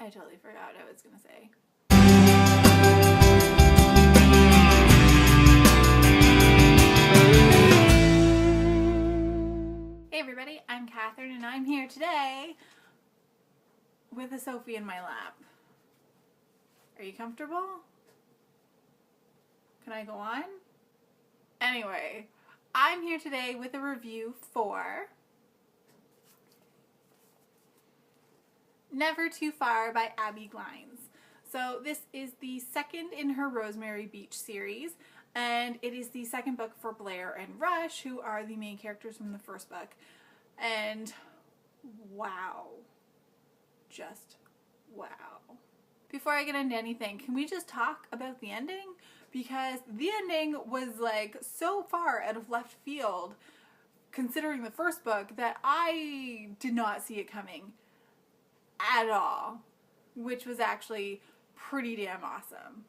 I totally forgot what I was gonna say. Hey everybody, I'm Catherine and I'm here today with a Sophie in my lap. Are you comfortable? Can I go on? Anyway, I'm here today with a review for Never Too Far by Abbi Glines. So this is the second in her Rosemary Beach series, and it is the second book for Blair and Rush, who are the main characters from the first book. And wow. Just wow. Before I get into anything, can we just talk about the ending? Because the ending was like so far out of left field, considering the first book, that I did not see it coming at all, which was actually pretty damn awesome.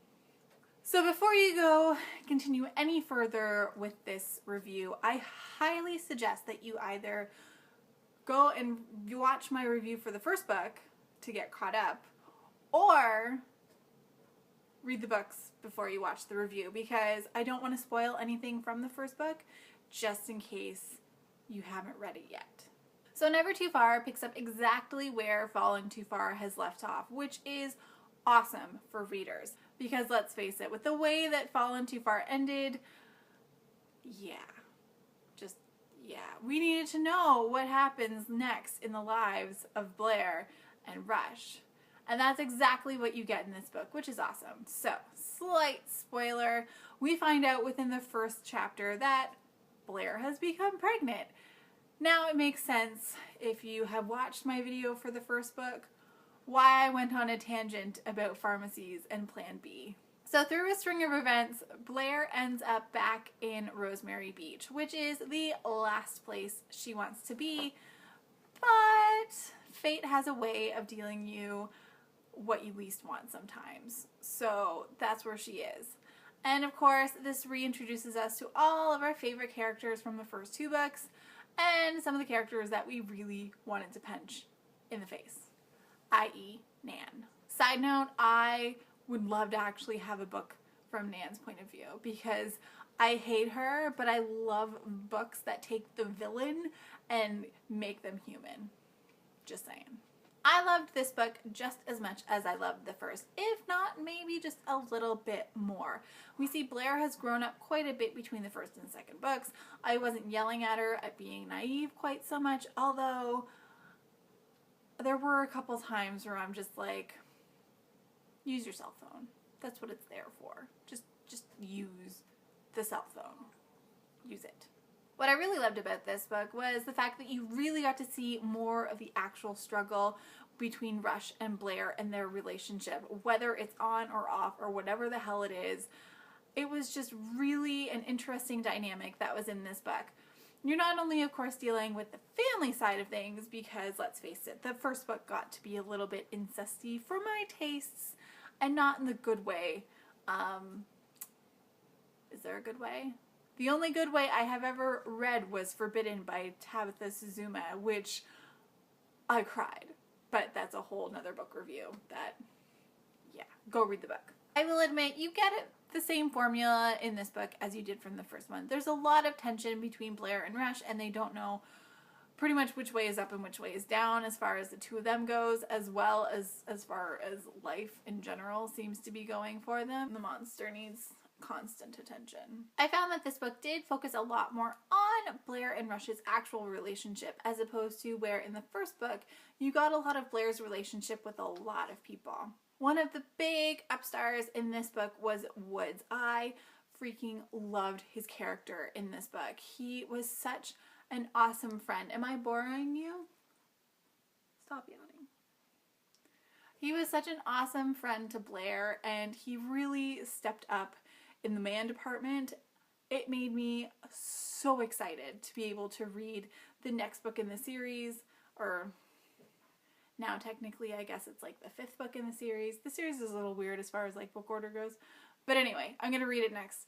So before you go continue any further with this review, I highly suggest that you either go and you watch my review for the first book to get caught up, or read the books before you watch the review, because I don't want to spoil anything from the first book just in case you haven't read it yet. So Never Too Far picks up exactly where Fallen Too Far has left off, which is awesome for readers. Because let's face it, with the way that Fallen Too Far ended, yeah, we needed to know what happens next in the lives of Blair and Rush. And that's exactly what you get in this book, which is awesome. So, slight spoiler, we find out within the first chapter that Blair has become pregnant. Now it makes sense, if you have watched my video for the first book, why I went on a tangent about pharmacies and Plan B. So through a string of events, Blair ends up back in Rosemary Beach, which is the last place she wants to be, but fate has a way of dealing you what you least want sometimes. So that's where she is. And of course, this reintroduces us to all of our favorite characters from the first two books, and some of the characters that we really wanted to punch in the face, i.e. Nan. Side note, I would love to actually have a book from Nan's point of view, because I hate her, but I love books that take the villain and make them human. Just saying. I loved this book just as much as I loved the first, if not maybe just a little bit more. We see Blair has grown up quite a bit between the first and second books. I wasn't yelling at her at being naive quite so much, although there were a couple times where I'm just like, use your cell phone. That's what it's there for. Just use the cell phone. Use it. What I really loved about this book was the fact that you really got to see more of the actual struggle between Rush and Blair and their relationship, whether it's on or off or whatever the hell it is. It was just really an interesting dynamic that was in this book. You're not only, of course, dealing with the family side of things, because let's face it, the first book got to be a little bit incesty for my tastes, and not in the good way. Is there a good way? The only good way I have ever read was Forbidden by Tabitha Suzuma, which I cried. But that's a whole nother book review that, yeah, go read the book. I will admit, you get it, the same formula in this book as you did from the first one. There's a lot of tension between Blair and Rush, and they don't know pretty much which way is up and which way is down as far as the two of them goes, as well as far as life in general seems to be going for them. The monster needs constant attention. I found that this book did focus a lot more on Blair and Rush's actual relationship, as opposed to where in the first book you got a lot of Blair's relationship with a lot of people. One of the big upstars in this book was Woods. I freaking loved his character in this book. He was such an awesome friend. Am I boring you? Stop yawning. He was such an awesome friend to Blair, and he really stepped up in the man department. It made me so excited to be able to read the next book in the series, or now technically I guess it's like the fifth book in the series. The series is a little weird as far as like book order goes, but anyway, I'm gonna read it next.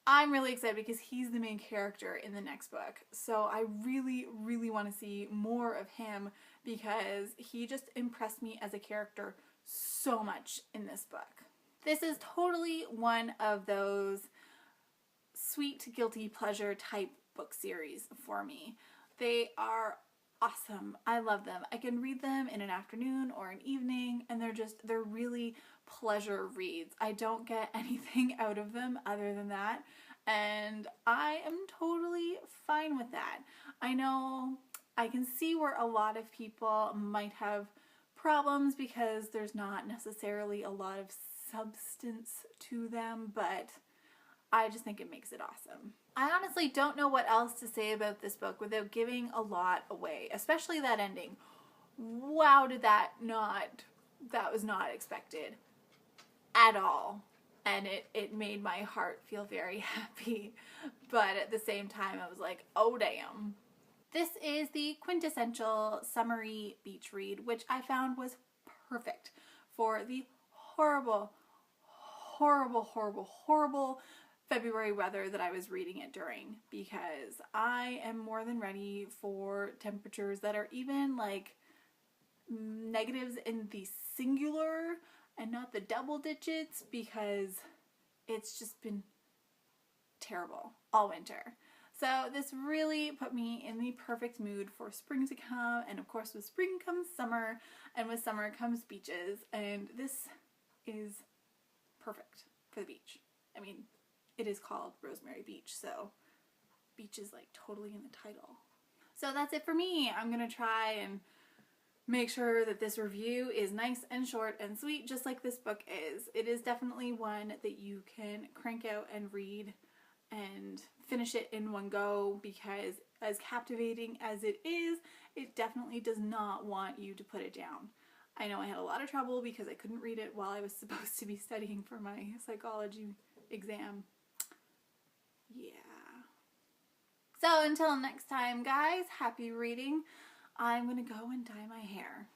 I'm really excited because he's the main character in the next book, so I really want to see more of him because he just impressed me as a character so much in this book. This is totally one of those sweet guilty pleasure type book series for me. They are awesome. I love them. I can read them in an afternoon or an evening, and they're really pleasure reads. I don't get anything out of them other than that, and I am totally fine with that. I know I can see where a lot of people might have problems because there's not necessarily a lot of substance to them, but I just think it makes it awesome. I honestly don't know what else to say about this book without giving a lot away, especially that ending. Wow, that was not expected at all. And it made my heart feel very happy. But at the same time, I was like, oh damn. This is the quintessential summery beach read, which I found was perfect for the horrible, horrible, horrible, horrible February weather that I was reading it during, because I am more than ready for temperatures that are even like negatives in the singular and not the double digits, because it's just been terrible all winter. So this really put me in the perfect mood for spring to come, and of course with spring comes summer, and with summer comes beaches, and this is perfect for the beach. I mean, it is called Rosemary Beach, so beach is like totally in the title. So that's it for me. I'm gonna try and make sure that this review is nice and short and sweet, just like this book is. It is definitely one that you can crank out and read and finish it in one go, because as captivating as it is, it definitely does not want you to put it down. I know I had a lot of trouble because I couldn't read it while I was supposed to be studying for my psychology exam. Yeah. So until next time, guys, happy reading. I'm gonna go and dye my hair.